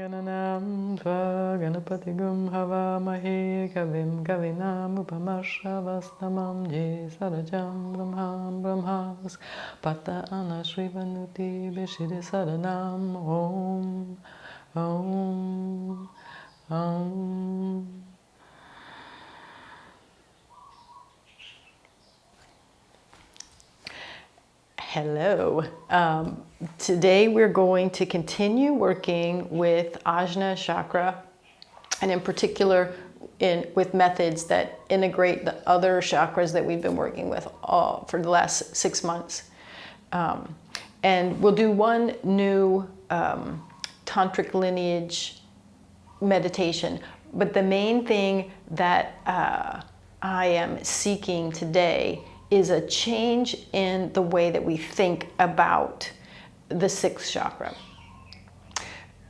Gananam tva ganapatigum havamahe kavim kavinam upamashavastamam jesarajam brahmam brahmas pata anashrivanuti vishide saranam om om om. Hello. Today we're going to continue working with Ajna Chakra, and in particular with methods that integrate the other chakras that we've been working with for the last 6 months. And we'll do one new tantric lineage meditation, but the main thing that I am seeking today is a change in the way that we think about the sixth chakra.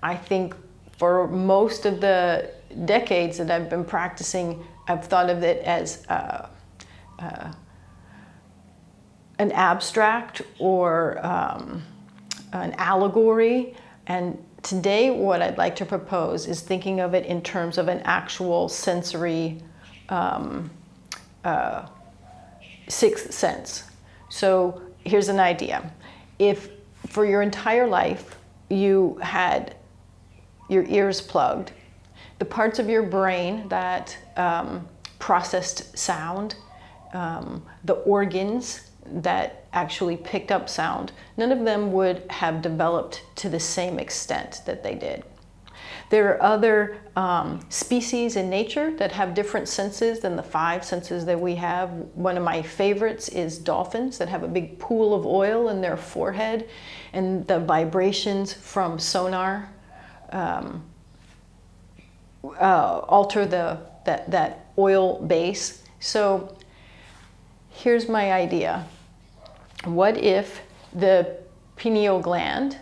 I think for most of the decades that I've been practicing, I've thought of it as an abstract or an allegory. And today what I'd like to propose is thinking of it in terms of an actual sensory sixth sense. So here's an idea. If for your entire life you had your ears plugged, the parts of your brain that processed sound, the organs that actually picked up sound, none of them would have developed to the same extent that they did. There are other species in nature that have different senses than the 5 senses that we have. One of my favorites is dolphins that have a big pool of oil in their forehead, and the vibrations from sonar alter that oil base. So here's my idea. What if the pineal gland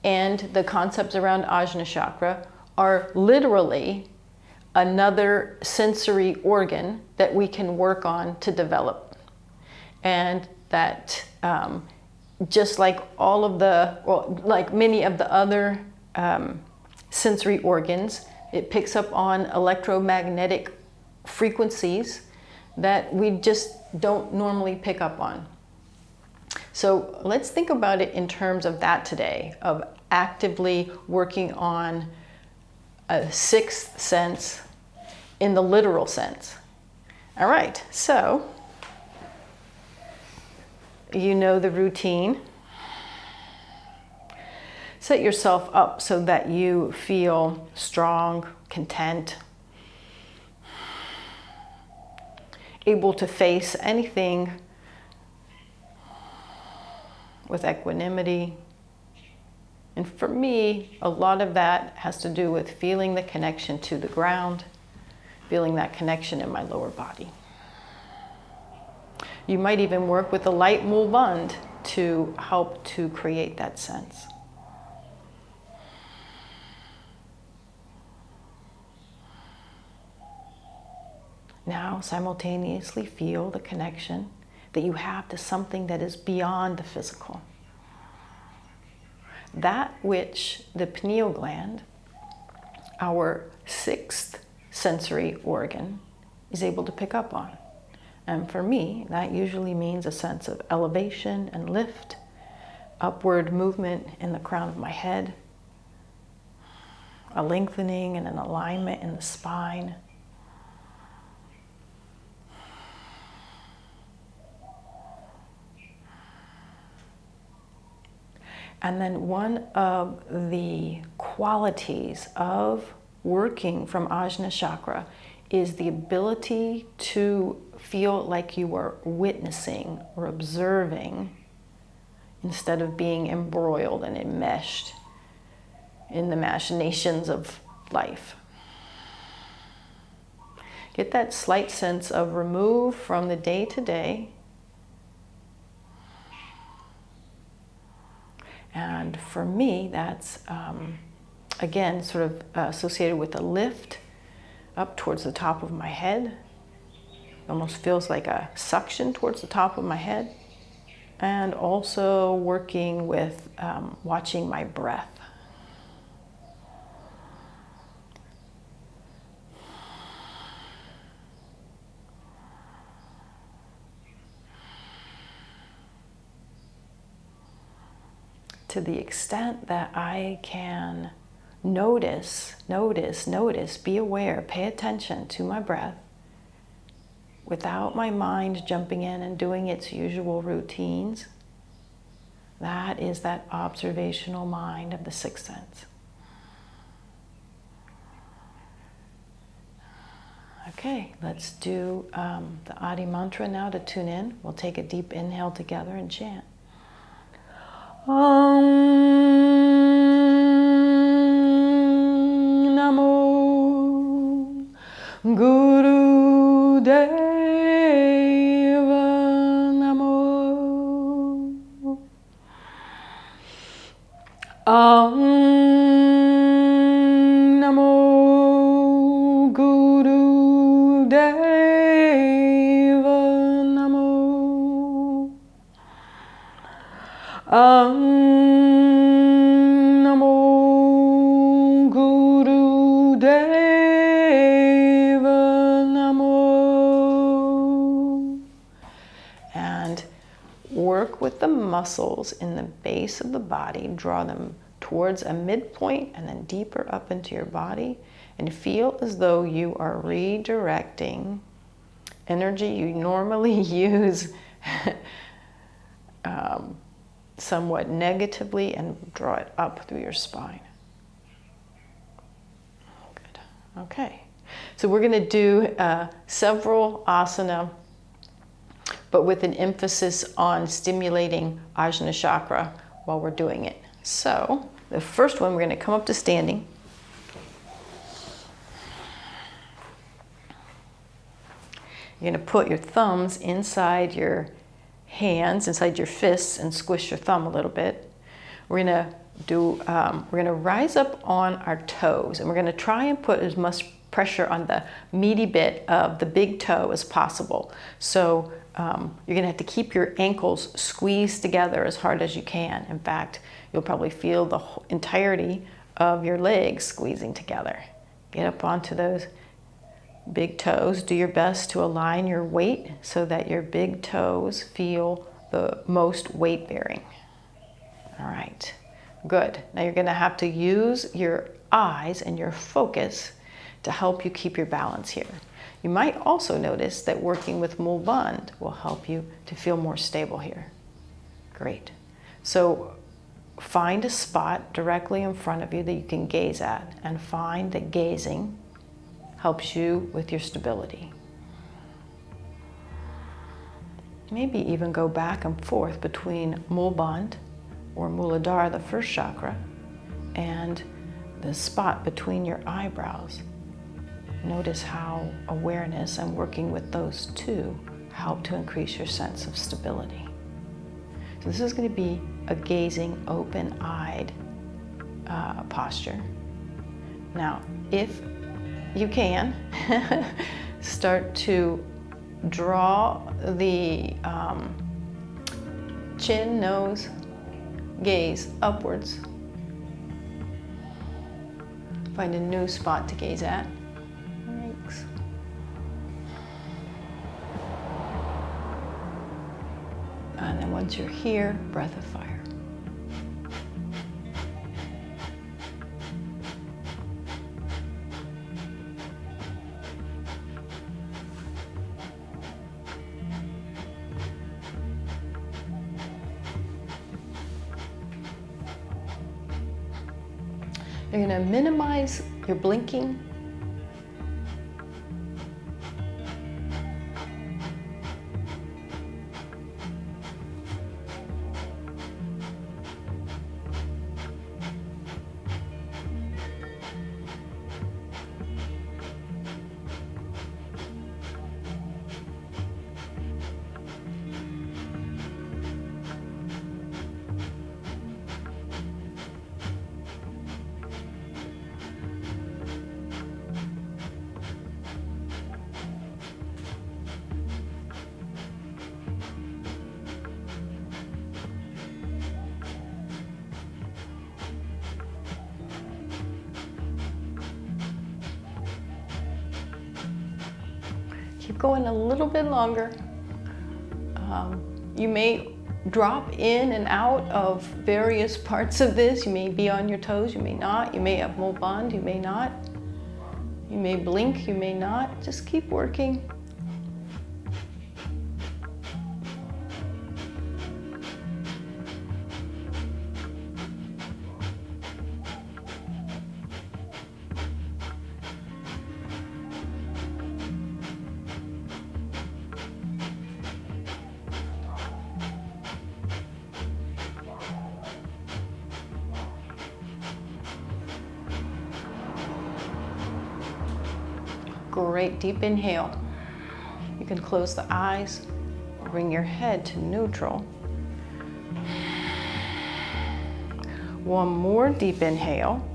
and the concepts around Ajna Chakra are literally another sensory organ that we can work on to develop? And that just like all of the, well, like many of the other sensory organs, it picks up on electromagnetic frequencies that we just don't normally pick up on. So let's think about it in terms of that today, of actively working on a sixth sense in the literal sense. All right, so you know the routine. Set yourself up so that you feel strong, content, able to face anything with equanimity. And for me, a lot of that has to do with feeling the connection to the ground, feeling that connection in my lower body. You might even work with the light mulband to help to create that sense. Now, simultaneously feel the connection that you have to something that is beyond the physical. That which the pineal gland, our sixth sensory organ, is able to pick up on. And for me, that usually means a sense of elevation and lift, upward movement in the crown of my head, a lengthening and an alignment in the spine. And then one of the qualities of working from Ajna Chakra is the ability to feel like you are witnessing or observing instead of being embroiled and enmeshed in the machinations of life. Get that slight sense of remove from the day-to-day. And for me, that's, again, sort of associated with a lift up towards the top of my head. It almost feels like a suction towards the top of my head. And also working with watching my breath. to the extent that I can notice, be aware, pay attention to my breath without my mind jumping in and doing its usual routines. That is that observational mind of the sixth sense. Okay, let's do the Adi mantra now to tune in. We'll take a deep inhale together and chant. Om Namo Guru Deva Namo. Om Namo Guru Deva Namo. Namo Guru Deva Namo. And work with the muscles in the base of the body. Draw them towards a midpoint and then deeper up into your body. And feel as though you are redirecting energy you normally use somewhat negatively, and draw it up through your spine. Good. Okay. So we're going to do several asana, but with an emphasis on stimulating Ajna Chakra while we're doing it. So the first one, we're going to come up to standing. You're going to put your thumbs inside your hands, inside your fists, and squish your thumb a little bit. We're going to rise up on our toes, and we're going to try and put as much pressure on the meaty bit of the big toe as possible. So you're going to have to keep your ankles squeezed together as hard as you can. In fact, you'll probably feel the entirety of your legs squeezing together. Get up onto those big toes. Do your best to align your weight so that your big toes feel the most weight bearing. All right, good. Now you're going to have to use your eyes and your focus to help you keep your balance here. You might also notice that working with Mul Bandh will help you to feel more stable here. Great. So find a spot directly in front of you that you can gaze at, and find that gazing helps you with your stability. Maybe even go back and forth between Mul Bandh or Muladhara, the first chakra, and the spot between your eyebrows. Notice how awareness and working with those two help to increase your sense of stability. So this is going to be a gazing, open-eyed posture. Now, if you can start to draw the chin, nose, gaze upwards. Find a new spot to gaze at. Thanks. And then once you're here, breath of fire. You're going to minimize your blinking. Keep going a little bit longer. You may drop in and out of various parts of this. You may be on your toes, you may not. You may have more bond, you may not. You may blink, you may not. Just keep working. Great, deep inhale. You can close the eyes, bring your head to neutral. One more deep inhale.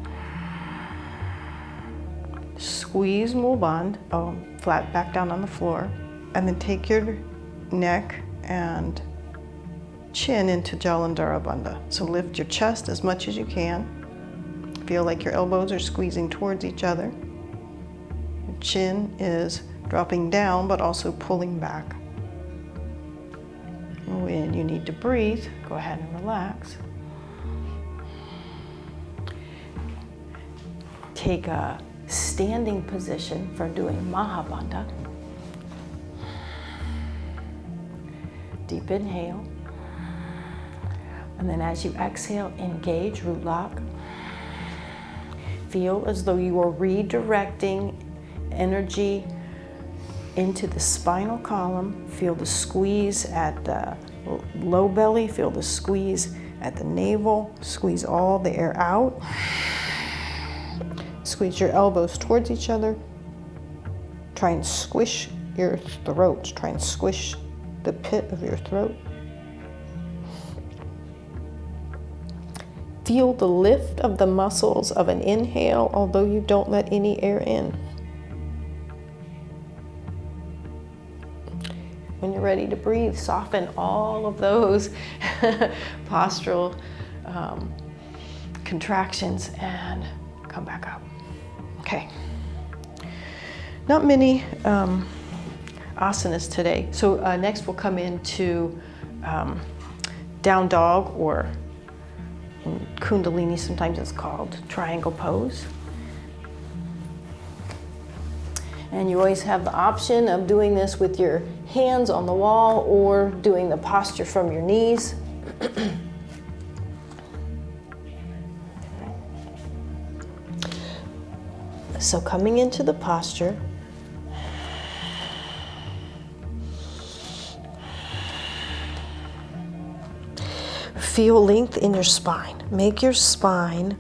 Squeeze Mulband, flat back down on the floor. And then take your neck and chin into Jalandhara Bandha. So lift your chest as much as you can. Feel like your elbows are squeezing towards each other. Chin is dropping down, but also pulling back. When you need to breathe, go ahead and relax. Take a standing position for doing Mahabandha. Deep inhale. And then as you exhale, engage root lock. Feel as though you are redirecting energy into the spinal column. Feel the squeeze at the low belly. Feel the squeeze at the navel. Squeeze all the air out. Squeeze your elbows towards each other. Try and squish your throat. Try and squish the pit of your throat. Feel the lift of the muscles of an inhale, although you don't let any air in. When you're ready to breathe, soften all of those postural contractions and come back up. Okay. Not many asanas today. So next we'll come into down dog, or in Kundalini sometimes it's called triangle pose. And you always have the option of doing this with your hands on the wall or doing the posture from your knees. So coming into the posture, feel length in your spine. Make your spine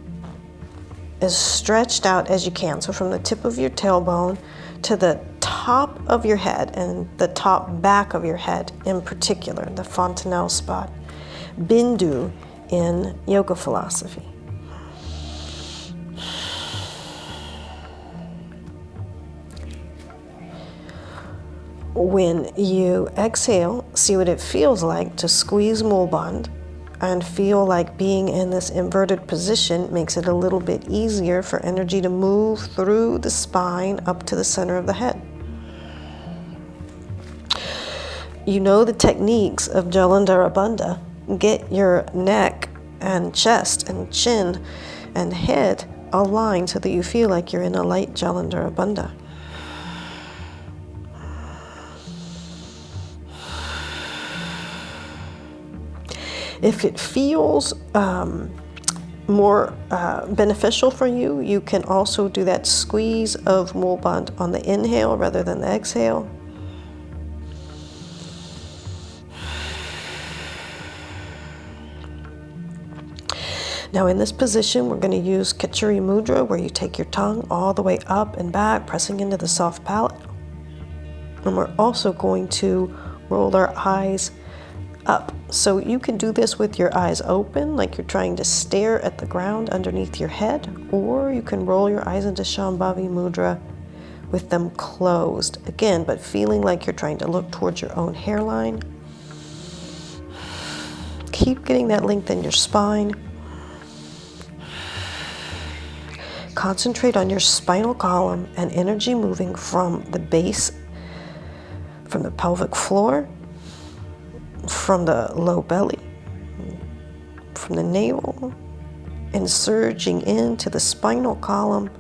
as stretched out as you can. So from the tip of your tailbone to the top of your head, and the top back of your head in particular, the fontanelle spot, Bindu in yoga philosophy. When you exhale, see what it feels like to squeeze Mulband, and feel like being in this inverted position makes it a little bit easier for energy to move through the spine up to the center of the head. You know the techniques of Jalandhara Bandha. Get your neck and chest and chin and head aligned so that you feel like you're in a light Jalandhara Bandha. If it feels more beneficial for you, you can also do that squeeze of Mulband on the inhale rather than the exhale. Now in this position, we're going to use Kachori Mudra, where you take your tongue all the way up and back, pressing into the soft palate. And we're also going to roll our eyes up. So you can do this with your eyes open, like you're trying to stare at the ground underneath your head, or you can roll your eyes into Shambhavi Mudra with them closed. Again, but feeling like you're trying to look towards your own hairline. Keep getting that length in your spine. Concentrate on your spinal column and energy moving from the base, from the pelvic floor, from the low belly, from the navel, and surging into the spinal column,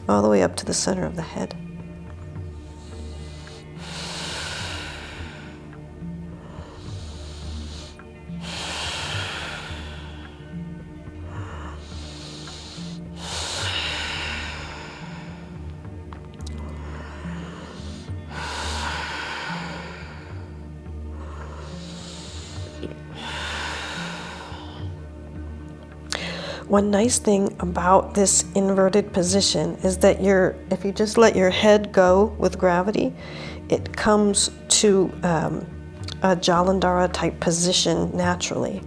all the way up to the center of the head. One nice thing about this inverted position is that if you just let your head go with gravity, it comes to a Jalandhara type position naturally.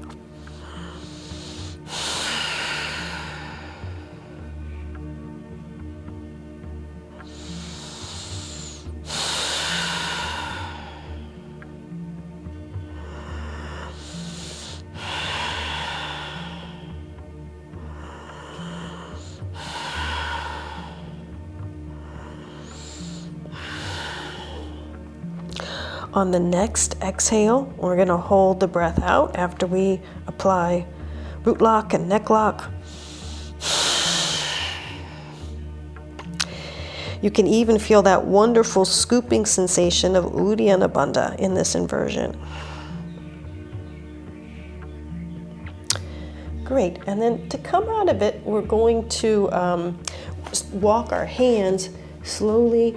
On the next exhale, we're going to hold the breath out after we apply root lock and neck lock. You can even feel that wonderful scooping sensation of Uddiyana Bandha in this inversion. Great, and then to come out of it, we're going to walk our hands slowly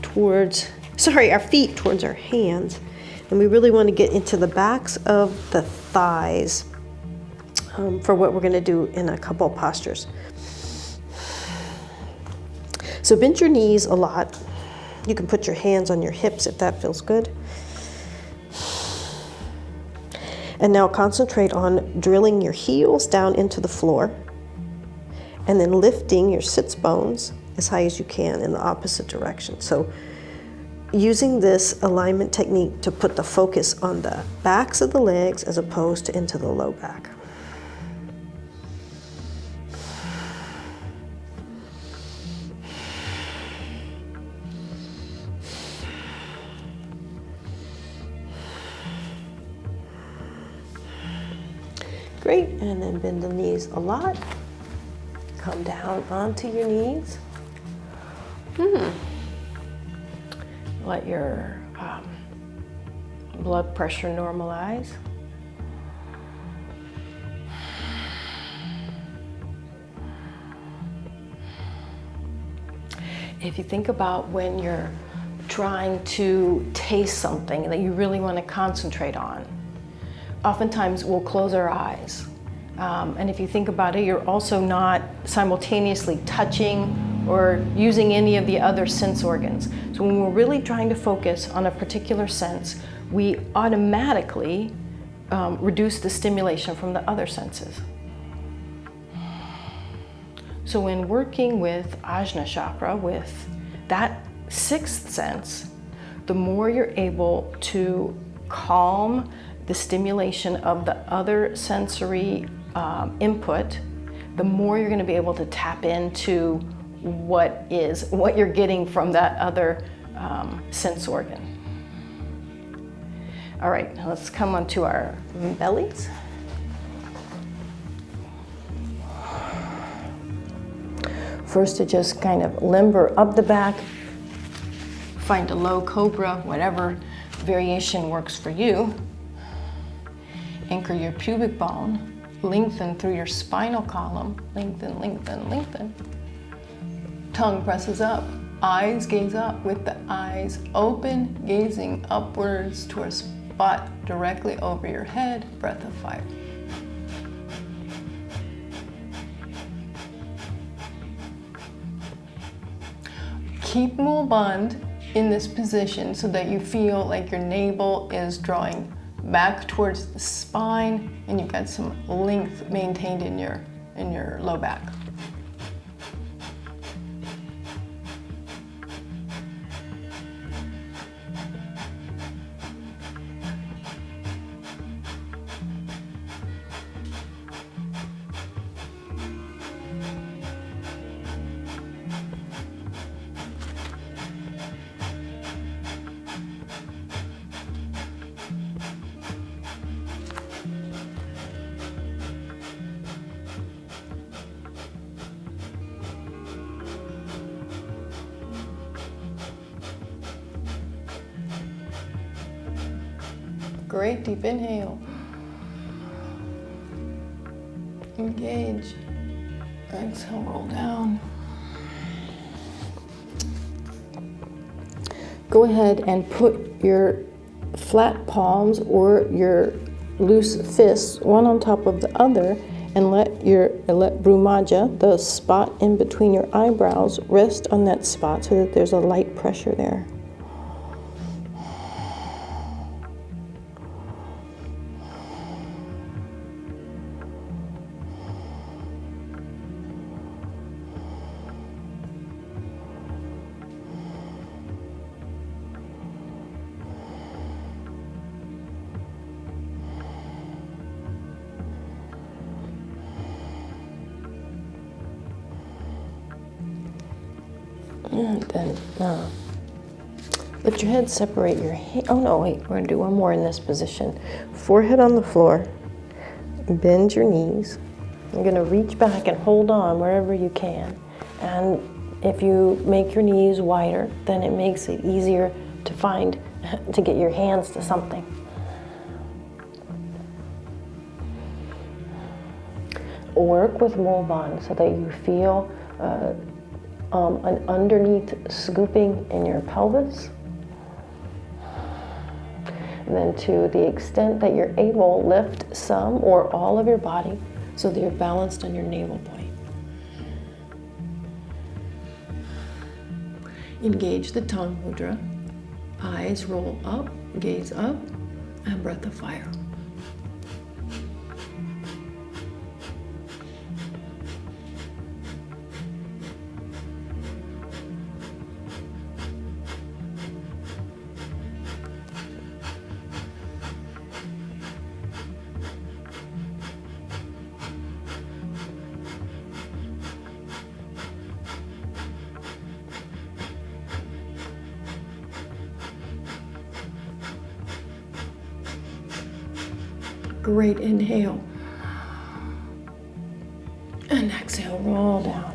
towards our feet towards our hands. And we really want to get into the backs of the thighs for what we're going to do in a couple postures. So bend your knees a lot. You can put your hands on your hips if that feels good. And now concentrate on drilling your heels down into the floor and then lifting your sits bones as high as you can in the opposite direction. So using this alignment technique to put the focus on the backs of the legs as opposed to into the low back. Great, and then bend the knees a lot. Come down onto your knees. Let your blood pressure normalize. If you think about when you're trying to taste something that you really want to concentrate on, oftentimes we'll close our eyes. And if you think about it, you're also not simultaneously touching or using any of the other sense organs. So when we're really trying to focus on a particular sense, we automatically reduce the stimulation from the other senses. So when working with Ajna Chakra, with that sixth sense, the more you're able to calm the stimulation of the other sensory input, the more you're going to be able to tap into what you're getting from that other sense organ. All right, now let's come onto our bellies. First, to just kind of limber up the back, find a low cobra, whatever variation works for you. Anchor your pubic bone, lengthen through your spinal column, lengthen, lengthen, lengthen. Tongue presses up, eyes gaze up with the eyes open, gazing upwards to a spot directly over your head. Breath of 5. Keep Mulband in this position so that you feel like your navel is drawing back towards the spine and you've got some length maintained in your low back. Great, deep inhale. Engage. Exhale, roll down. Go ahead and put your flat palms or your loose fists, one on top of the other, and let Bhumaja, the spot in between your eyebrows, rest on that spot so that there's a light pressure there. And then let your head separate your hand. Oh no, wait, we're going to do one more in this position. Forehead on the floor. Bend your knees. You're going to reach back and hold on wherever you can. And if you make your knees wider, then it makes it easier to get your hands to something. Work with Mulban so that you feel an underneath scooping in your pelvis. And then to the extent that you're able, lift some or all of your body so that you're balanced on your navel point. Engage the tongue mudra. Eyes roll up, gaze up, and breath of fire. Great inhale. And exhale, roll down.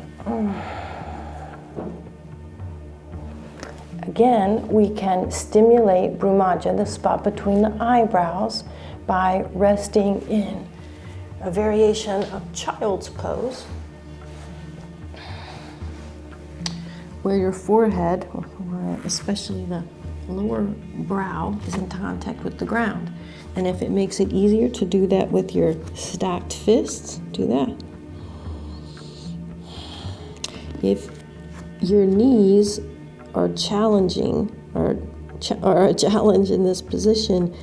Again, we can stimulate Bhumaja, the spot between the eyebrows, by resting in a variation of child's pose, where your forehead, especially the lower brow, is in contact with the ground. And if it makes it easier to do that with your stacked fists, do that. If your knees are challenging or a challenge in this position,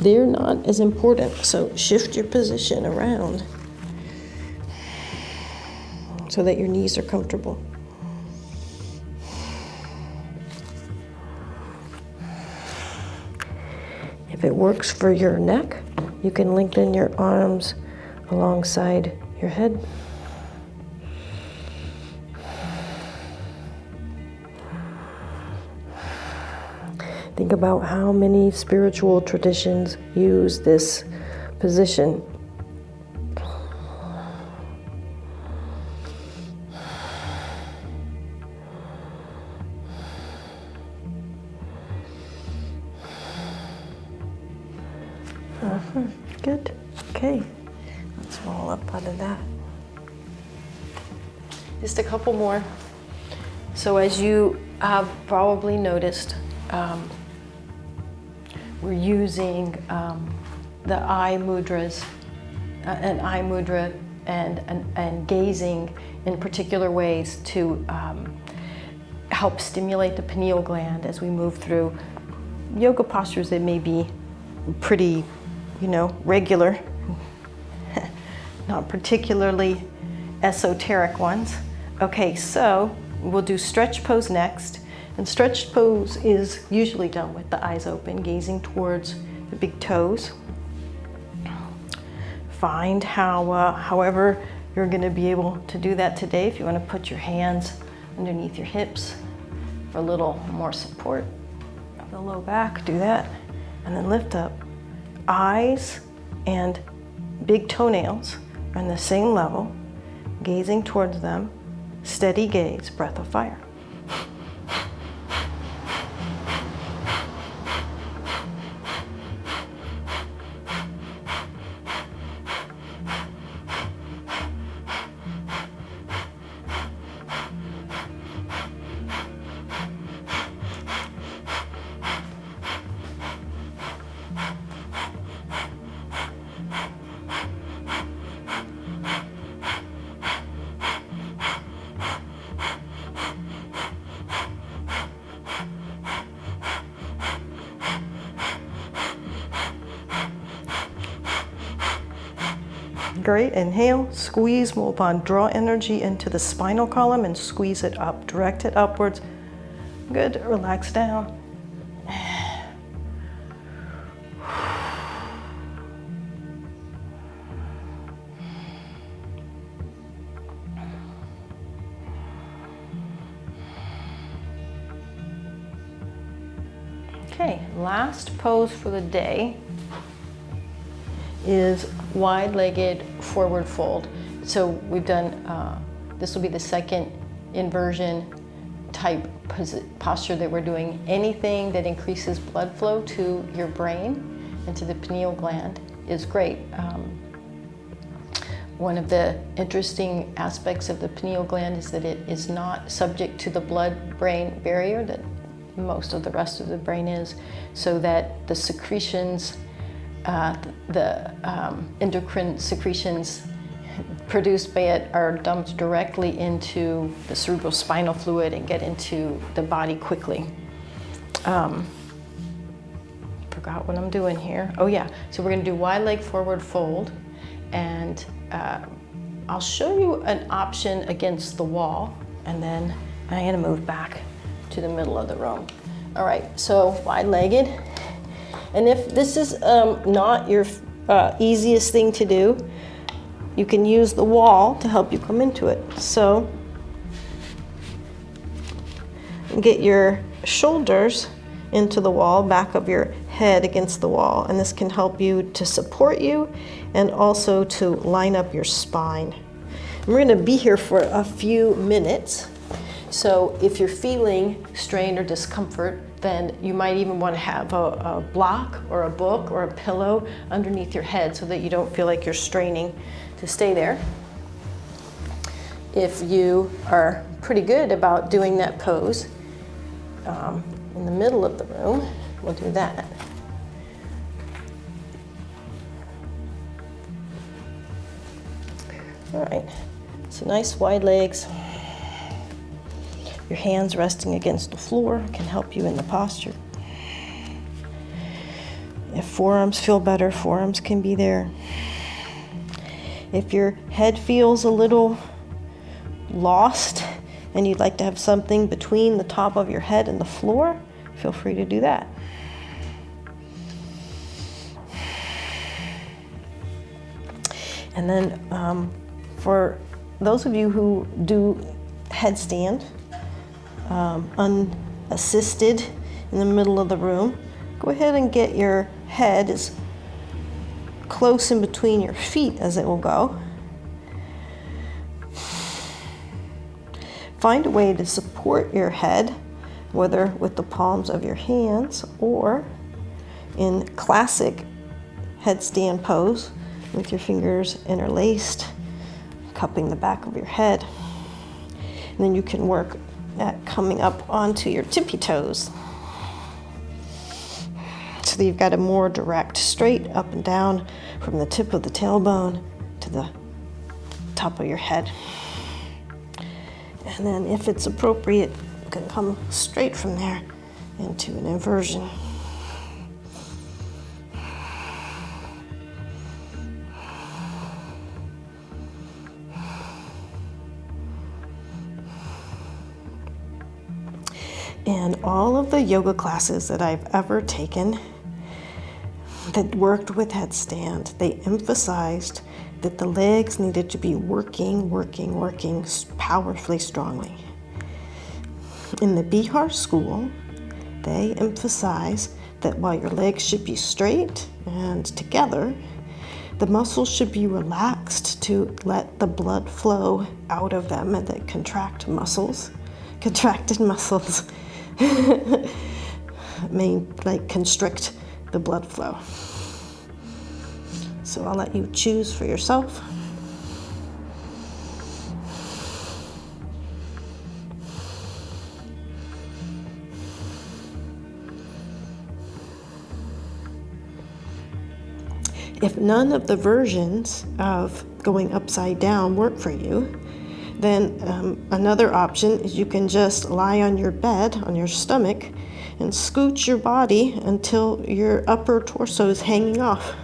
they're not as important. So shift your position around so that your knees are comfortable. If it works for your neck, you can lengthen your arms alongside your head. Think about how many spiritual traditions use this position. Good. Okay. Let's roll up out of that. Just a couple more. So as you have probably noticed, we're using the eye mudras, an eye mudra, and gazing in particular ways to help stimulate the pineal gland as we move through yoga postures that may be pretty, regular, not particularly esoteric ones. Okay, so we'll do stretch pose next. And stretch pose is usually done with the eyes open, gazing towards the big toes. Find however you're going to be able to do that today. If you want to put your hands underneath your hips for a little more support of the low back, do that. And then lift up. Eyes and big toenails are on the same level, gazing towards them. Steady gaze, breath of fire. Great. Inhale, squeeze, move on. Draw energy into the spinal column and squeeze it up. Direct it upwards. Good. Relax down. Okay, last pose for the day is wide-legged forward fold. So we've done, this will be the second inversion type posture that we're doing. Anything that increases blood flow to your brain and to the pineal gland is great. One of the interesting aspects of the pineal gland is that it is not subject to the blood-brain barrier that most of the rest of the brain is, so that the secretions, the endocrine secretions produced by it are dumped directly into the cerebrospinal fluid and get into the body quickly. Forgot what I'm doing here. Oh yeah, so we're gonna do wide leg forward fold, and I'll show you an option against the wall, and then I'm gonna move back to the middle of the room. All right, so wide-legged. And if this is not your easiest thing to do, you can use the wall to help you come into it. So get your shoulders into the wall, back of your head against the wall, and this can help you to support you and also to line up your spine. And we're going to be here for a few minutes. So if you're feeling strain or discomfort, then you might even want to have a block or a book or a pillow underneath your head so that you don't feel like you're straining to stay there. If you are pretty good about doing that pose in the middle of the room, we'll do that. All right, so nice wide legs. Your hands resting against the floor can help you in the posture. If forearms feel better, forearms can be there. If your head feels a little lost and you'd like to have something between the top of your head and the floor, feel free to do that. And then for those of you who do headstand, unassisted in the middle of the room, go ahead and get your head as close in between your feet as it will go. Find a way to support your head, whether with the palms of your hands or in classic headstand pose with your fingers interlaced, cupping the back of your head. And then you can work at coming up onto your tippy toes so that you've got a more direct straight up and down from the tip of the tailbone to the top of your head. And then if it's appropriate, you can come straight from there into an inversion. And all of the yoga classes that I've ever taken that worked with headstand, they emphasized that the legs needed to be working powerfully, strongly. In the Bihar school, they emphasize that while your legs should be straight and together, the muscles should be relaxed to let the blood flow out of them, and that contracted muscles may constrict the blood flow. So I'll let you choose for yourself. If none of the versions of going upside down work for you, then another option is you can just lie on your bed, on your stomach, and scooch your body until your upper torso is hanging off.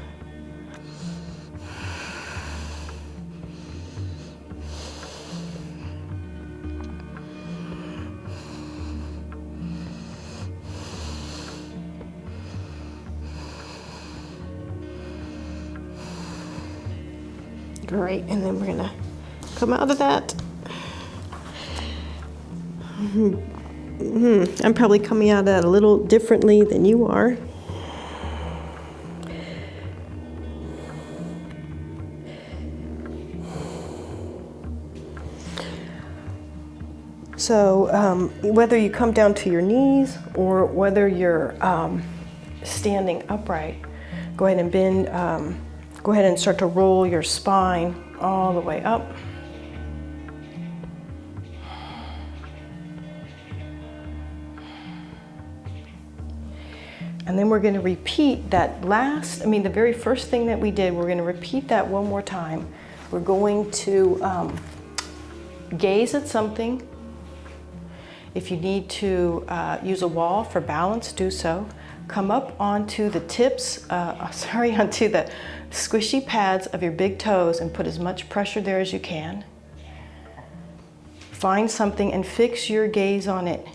All right, and then we're gonna come out of that. I'm probably coming out of that a little differently than you are. So whether you come down to your knees or whether you're standing upright, go ahead and bend, go ahead and start to roll your spine all the way up. And then we're going to repeat that the very first thing that we did, we're going to repeat that one more time. We're going to gaze at something. If you need to use a wall for balance, do so. Come up onto the tips, onto the squishy pads of your big toes and put as much pressure there as you can. Find something and fix your gaze on it.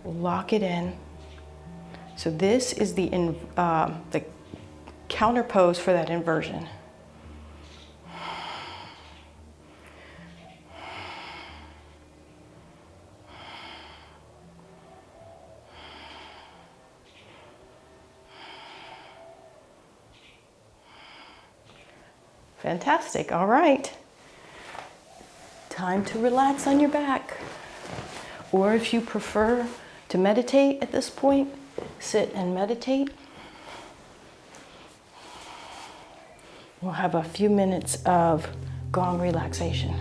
Lock it in. So this is the counter pose for that inversion. Fantastic, all right. Time to relax on your back. Or if you prefer to meditate at this point, sit and meditate. We'll have a few minutes of gong relaxation.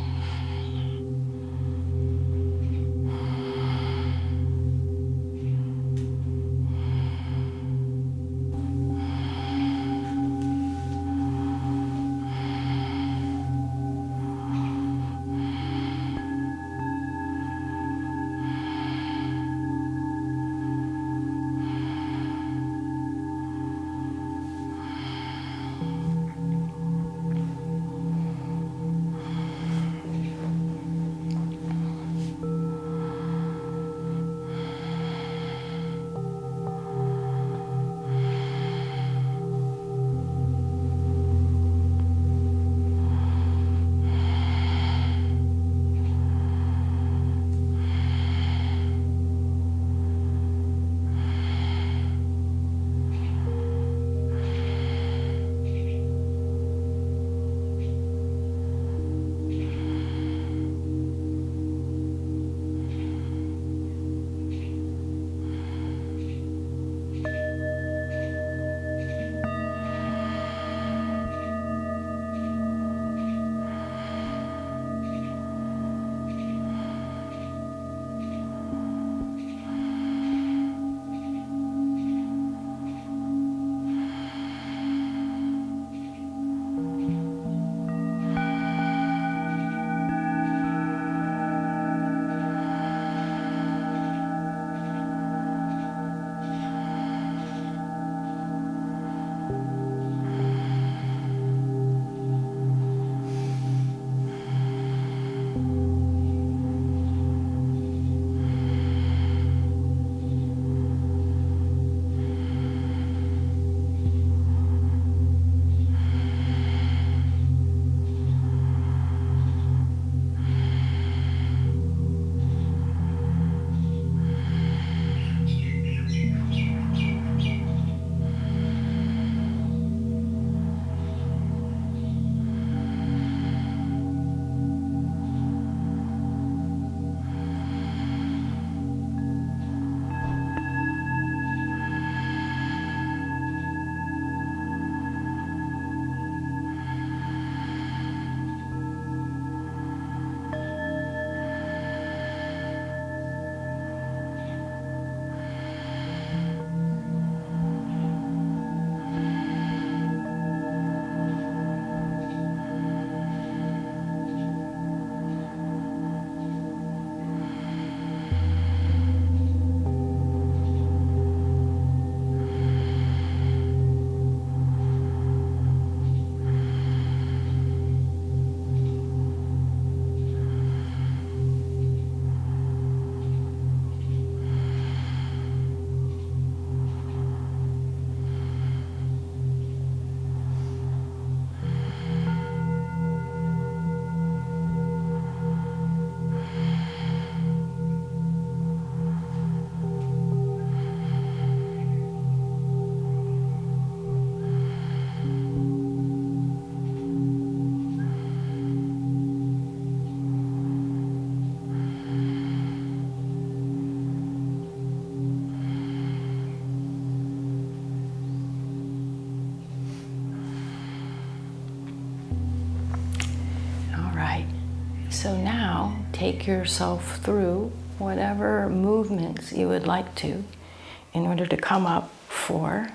take yourself through whatever movements you would like to in order to come up for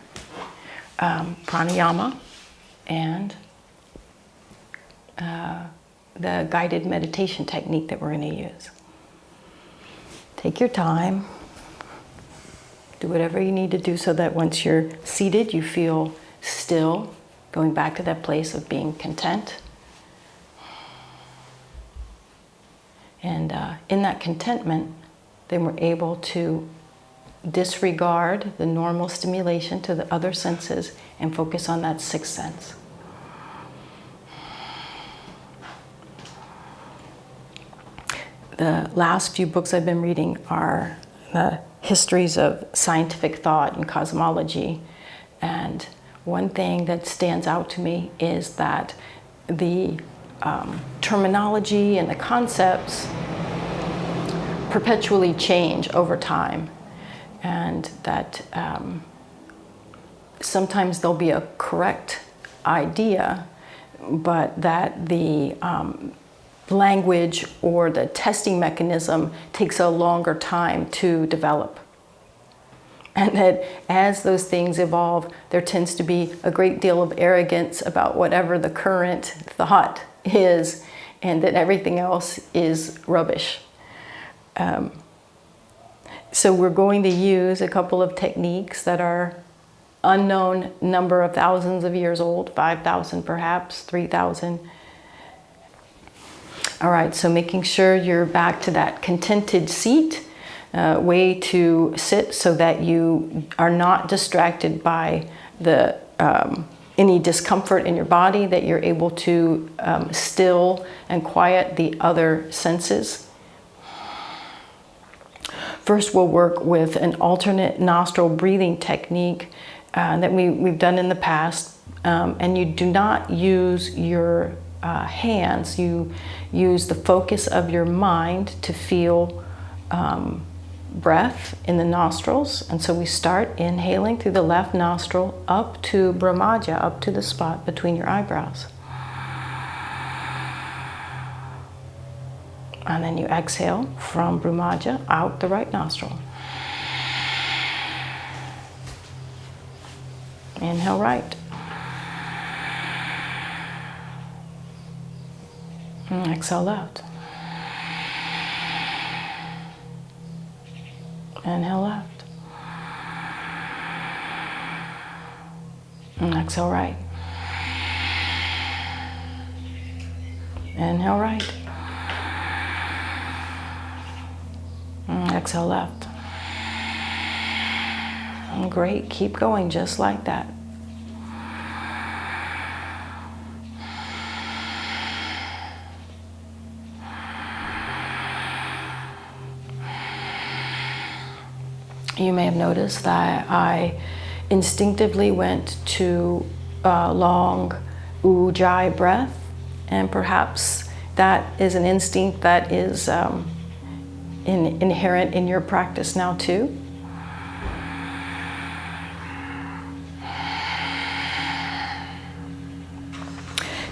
pranayama and the guided meditation technique that we're going to use. Take your time. Do whatever you need to do so that once you're seated, you feel still, going back to that place of being content. And in that contentment, then we're able to disregard the normal stimulation to the other senses and focus on that sixth sense. The last few books I've been reading are the histories of scientific thought and cosmology. And one thing that stands out to me is that the terminology and the concepts perpetually change over time. And that sometimes there'll be a correct idea, but that the language or the testing mechanism takes a longer time to develop. And that as those things evolve, there tends to be a great deal of arrogance about whatever the current thought is, and that everything else is rubbish. So we're going to use a couple of techniques that are unknown number of thousands of years old, 5,000 perhaps, 3,000. All right, so making sure you're back to that contented seat, way to sit so that you are not distracted by the any discomfort in your body, that you're able to still and quiet the other senses. First, we'll work with an alternate nostril breathing technique that we've done in the past. And you do not use your hands. You use the focus of your mind to feel breath in the nostrils. And so we start inhaling through the left nostril up to Brahmaja, up to the spot between your eyebrows. And then you exhale from Brahmaja out the right nostril. Inhale right. And exhale left. Inhale left. And exhale right. Inhale right. And exhale left. And great, keep going just like that. You may have noticed that I instinctively went to long ujjayi breath, and perhaps that is an instinct that is inherent in your practice now too.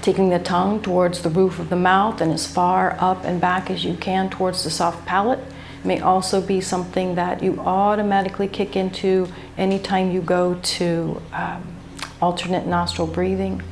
Taking the tongue towards the roof of the mouth and as far up and back as you can towards the soft palate may also be something that you automatically kick into anytime you go to alternate nostril breathing.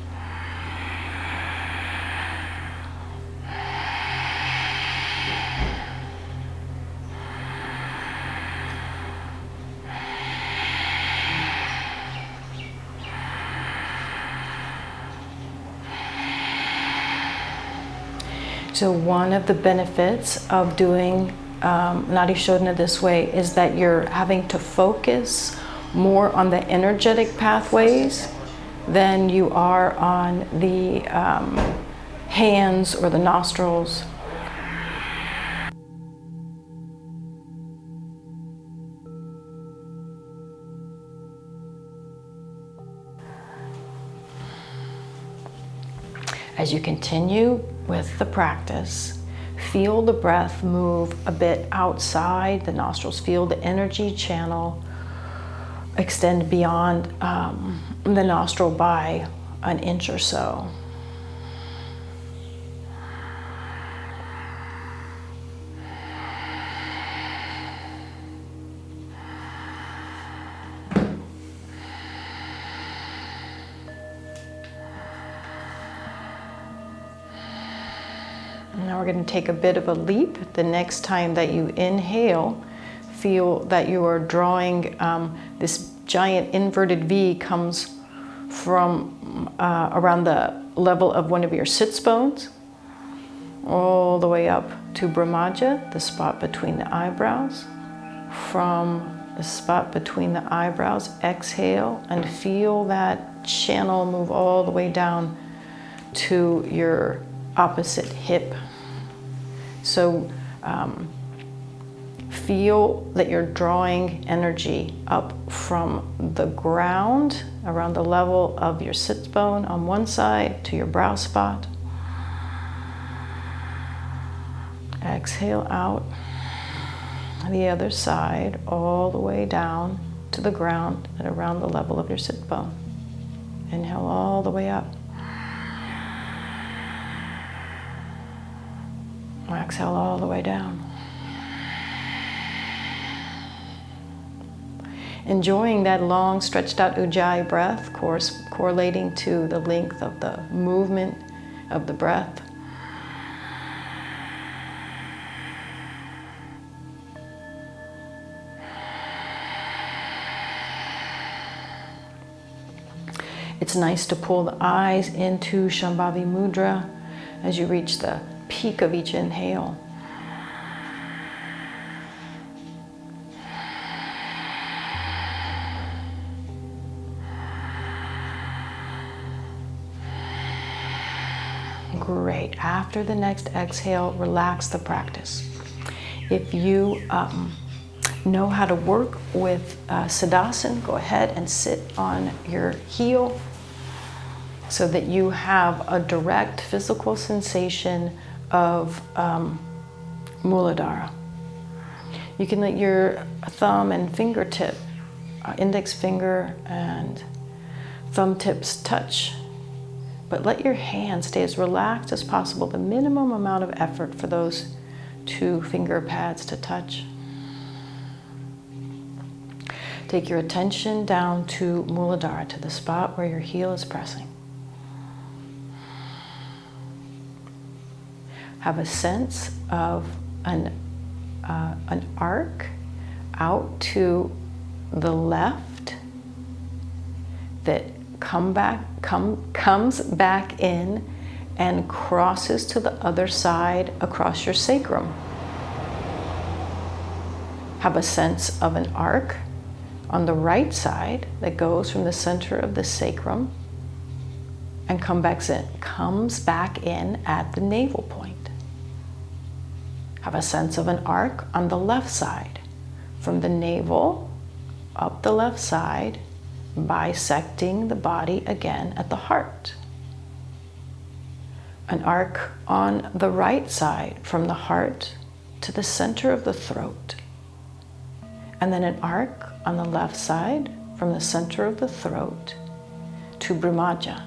So one of the benefits of doing Nadi Shodhana this way is that you're having to focus more on the energetic pathways than you are on the hands or the nostrils. As you continue with the practice, feel the breath move a bit outside the nostrils. Feel the energy channel extend beyond the nostril by an inch or so. Now we're going to take a bit of a leap. The next time that you inhale, feel that you are drawing this giant inverted V comes from around the level of one of your sits bones, all the way up to Brahmaja, the spot between the eyebrows. From the spot between the eyebrows, exhale and feel that channel move all the way down to your opposite hip. So feel that you're drawing energy up from the ground around the level of your sits bone on one side to your brow spot. Exhale out the other side all the way down to the ground at around the level of your sit bone. Inhale all the way up. Exhale all the way down. Enjoying that long stretched out Ujjayi breath, correlating to the length of the movement of the breath. It's nice to pull the eyes into Shambhavi Mudra as you reach the peak of each inhale. Great. After the next exhale, relax the practice. If you know how to work with Siddhasana, go ahead and sit on your heel so that you have a direct physical sensation of Muladhara. You can let your thumb and fingertip, index finger and thumb tips touch, but let your hands stay as relaxed as possible, the minimum amount of effort for those two finger pads to touch. Take your attention down to Muladhara, to the spot where your heel is pressing. Have a sense of an arc out to the left that comes back in and crosses to the other side across your sacrum. Have a sense of an arc on the right side that goes from the center of the sacrum and comes back in at the navel point. Have a sense of an arc on the left side, from the navel up the left side, bisecting the body again at the heart. An arc on the right side, from the heart to the center of the throat. And then an arc on the left side, from the center of the throat to Brahmaja.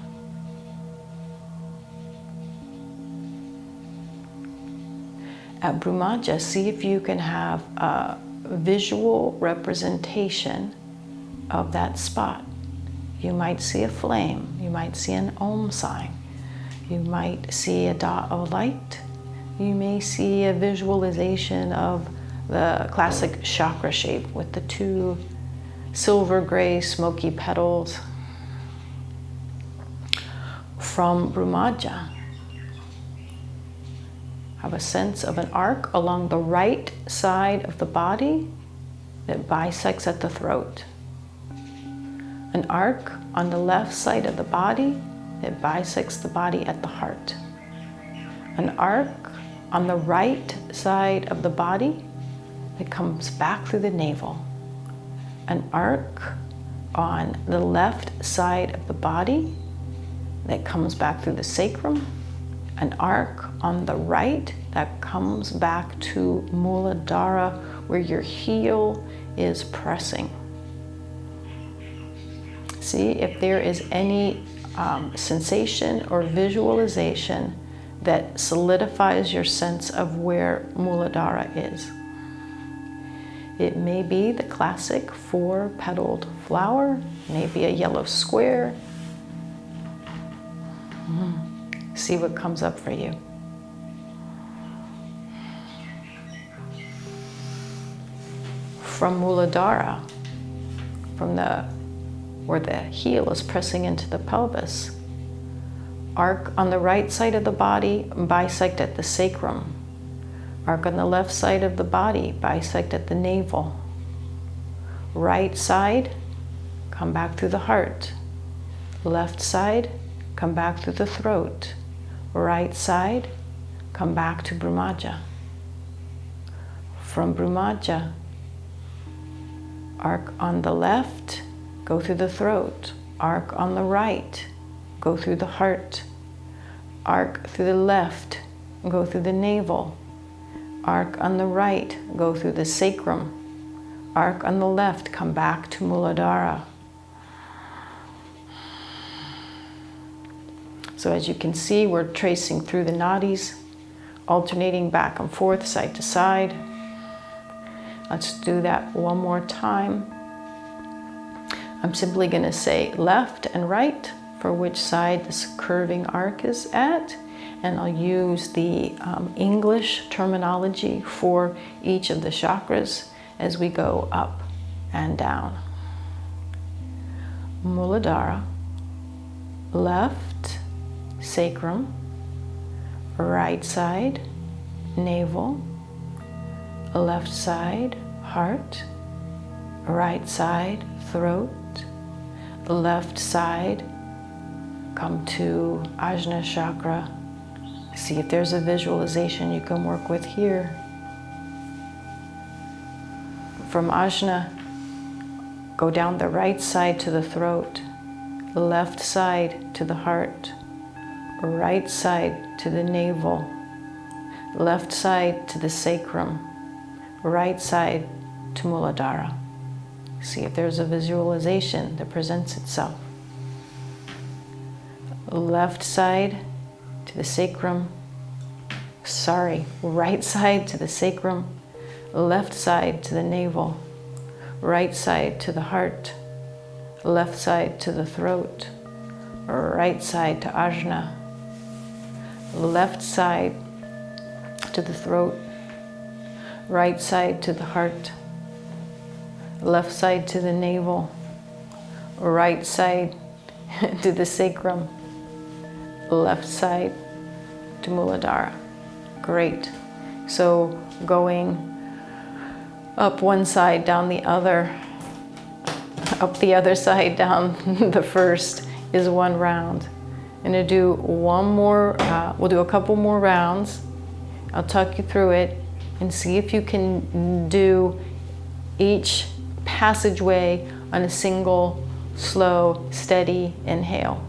At Brahmaja, see if you can have a visual representation of that spot. You might see a flame, you might see an Om sign, you might see a dot of light, you may see a visualization of the classic chakra shape with the two silver gray smoky petals. From Brahmaja, have a sense of an arc along the right side of the body that bisects at the throat. An arc on the left side of the body that bisects the body at the heart. An arc on the right side of the body that comes back through the navel. An arc on the left side of the body that comes back through the sacrum. An arc on the right that comes back to Muladhara, where your heel is pressing. See if there is any sensation or visualization that solidifies your sense of where Muladhara is. It may be the classic 4-petaled flower, maybe a yellow square. See what comes up for you. from Muladhara, from where the heel is pressing into the pelvis. Arc on the right side of the body, bisect at the sacrum. Arc on the left side of the body, bisect at the navel. Right side, come back through the heart. Left side, come back through the throat. Right side, come back to Brahmaja. From Brahmaja, arc on the left, go through the throat. Arc on the right, go through the heart. Arc through the left, go through the navel. Arc on the right, go through the sacrum. Arc on the left, come back to Muladhara. So as you can see, we're tracing through the nadis, alternating back and forth, side to side. Let's do that one more time. I'm simply going to say left and right for which side this curving arc is at, and I'll use the English terminology for each of the chakras as we go up and down. Muladhara, left, sacrum, right side, navel, left side, heart, right side, throat, left side, come to Ajna Chakra. See if there's a visualization you can work with here. From Ajna, go down the right side to the throat, left side to the heart, right side to the navel, left side to the sacrum, right side to Muladhara. See if there's a visualization that presents itself. Left side to the sacrum, right side to the sacrum, left side to the navel, right side to the heart, left side to the throat, right side to Ajna, left side to the throat, right side to the heart, left side to the navel, right side to the sacrum, left side to Muladhara. Great. So going up one side, down the other, up the other side, down the first is one round. I'm going to do one more, we'll do a couple more rounds. I'll talk you through it and see if you can do each passageway on a single, slow, steady inhale.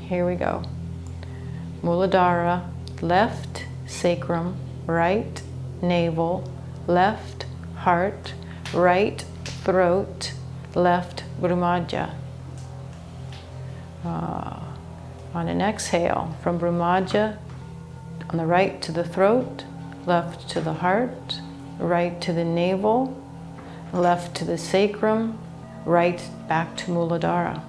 Here we go. Muladhara, left, sacrum, right, navel, left, heart, right, throat, left, Brahmaja. On an exhale, from Brahmaja, on the right to the throat, left to the heart, right to the navel, left to the sacrum, right back to Muladhara.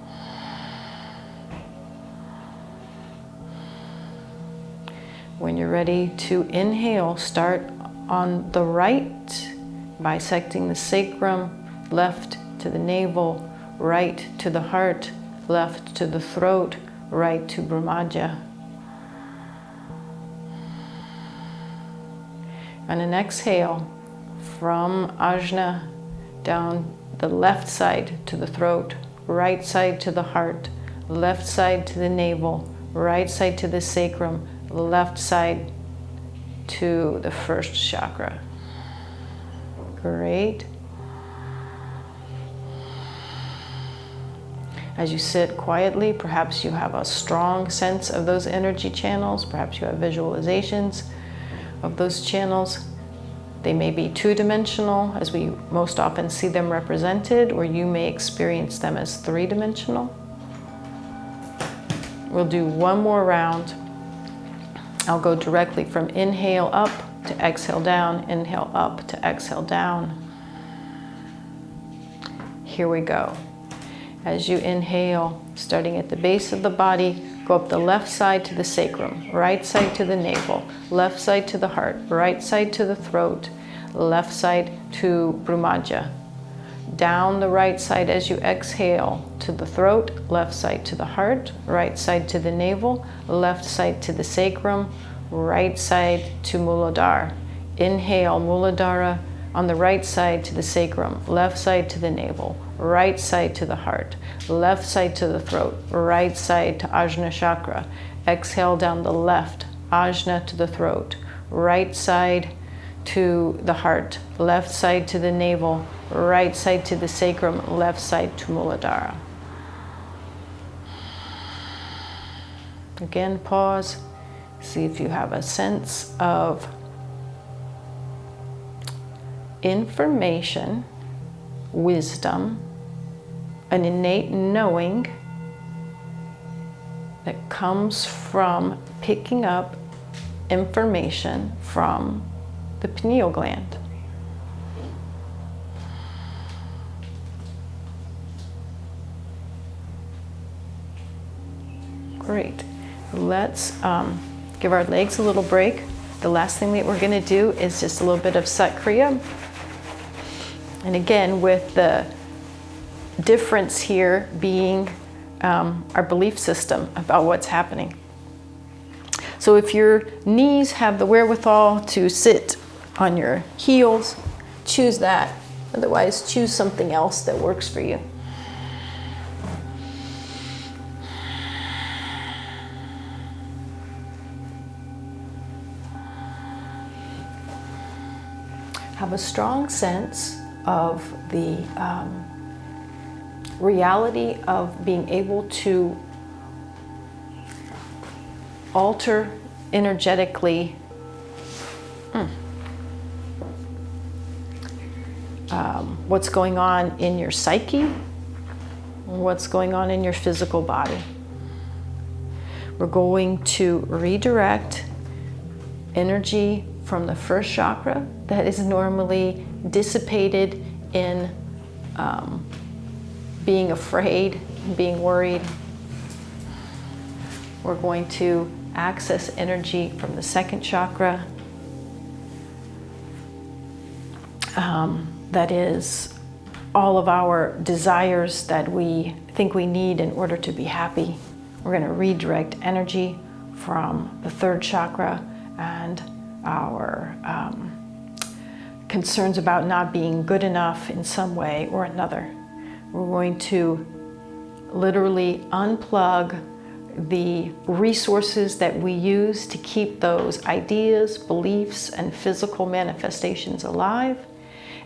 When you're ready to inhale, start on the right, bisecting the sacrum, left to the navel, right to the heart, left to the throat, right to Brahmaja. On an exhale, from Ajna, down the left side to the throat, right side to the heart, left side to the navel, right side to the sacrum, left side to the first chakra. Great. As you sit quietly, perhaps you have a strong sense of those energy channels, perhaps you have visualizations of those channels. They may be two-dimensional, as we most often see them represented, or you may experience them as three-dimensional. We'll do one more round. I'll go directly from inhale up to exhale down, inhale up to exhale down. Here we go. As you inhale, starting at the base of the body, go up the left side to the sacrum, right side to the navel, left side to the heart, right side to the throat, left side to Brahmaja. Down the right side as you exhale to the throat, left side to the heart, right side to the navel, left side to the sacrum, right side to Muladhara. Inhale, Muladhara on the right side to the sacrum, left side to the navel, right side to the heart, left side to the throat, right side to Ajna Chakra. Exhale down the left, Ajna to the throat, right side to the heart, left side to the navel, right side to the sacrum, left side to Muladhara. Again, pause. See if you have a sense of information, wisdom, an innate knowing that comes from picking up information from the pineal gland. Great. Let's give our legs a little break. The last thing that we're going to do is just a little bit of Satkriya. And again, with the difference here being our belief system about what's happening. So if your knees have the wherewithal to sit on your heels, choose that. Otherwise, choose something else that works for you. Have a strong sense of the reality of being able to alter energetically what's going on in your psyche, what's going on in your physical body. We're going to redirect energy from the first chakra that is normally dissipated in being afraid, being worried. We're going to access energy from the second chakra that is all of our desires that we think we need in order to be happy. We're going to redirect energy from the third chakra and our concerns about not being good enough in some way or another. We're going to literally unplug the resources that we use to keep those ideas, beliefs, and physical manifestations alive,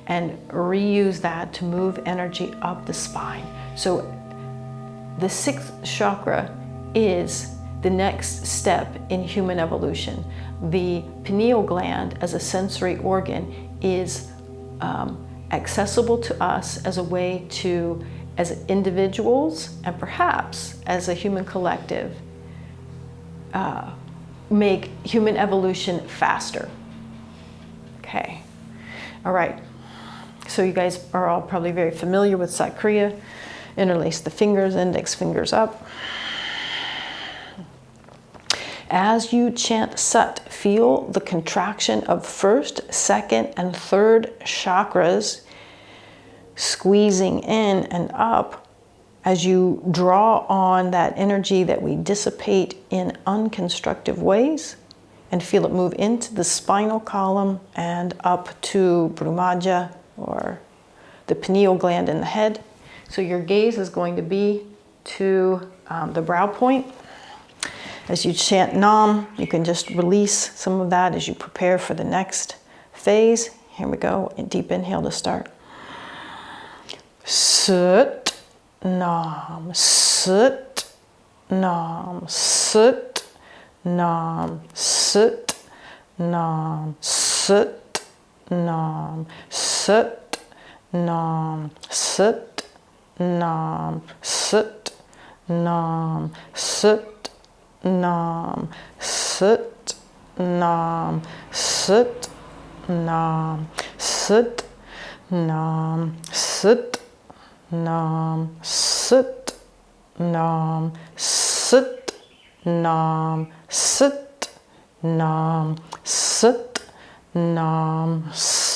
and reuse that to move energy up the spine. So the sixth chakra is the next step in human evolution. The pineal gland as a sensory organ is accessible to us as a way to, as individuals and perhaps as a human collective, make human evolution faster. Okay, all right. So you guys are all probably very familiar with Satkriya. Interlace the fingers, index fingers up. As you chant Sat, feel the contraction of first, second, and third chakras squeezing in and up as you draw on that energy that we dissipate in unconstructive ways, and feel it move into the spinal column and up to Brahmaja, or the pineal gland in the head. So your gaze is going to be to the brow point. As you chant Nam, you can just release some of that as you prepare for the next phase. Here we go, a deep inhale to start. Sut, Nam, Sut, Nam, Sut, Nam, Sut, Nam, Sut, Nam, Sut, Nam, Sut, Nam, Sut, Nam, Sut, Nam, Sut, Nam, Sut, Nam, Sut, Nam, Sut, Nam, Sut, Nam, Sut, Nam, Sut, Nam, Sut, Nam, Sut.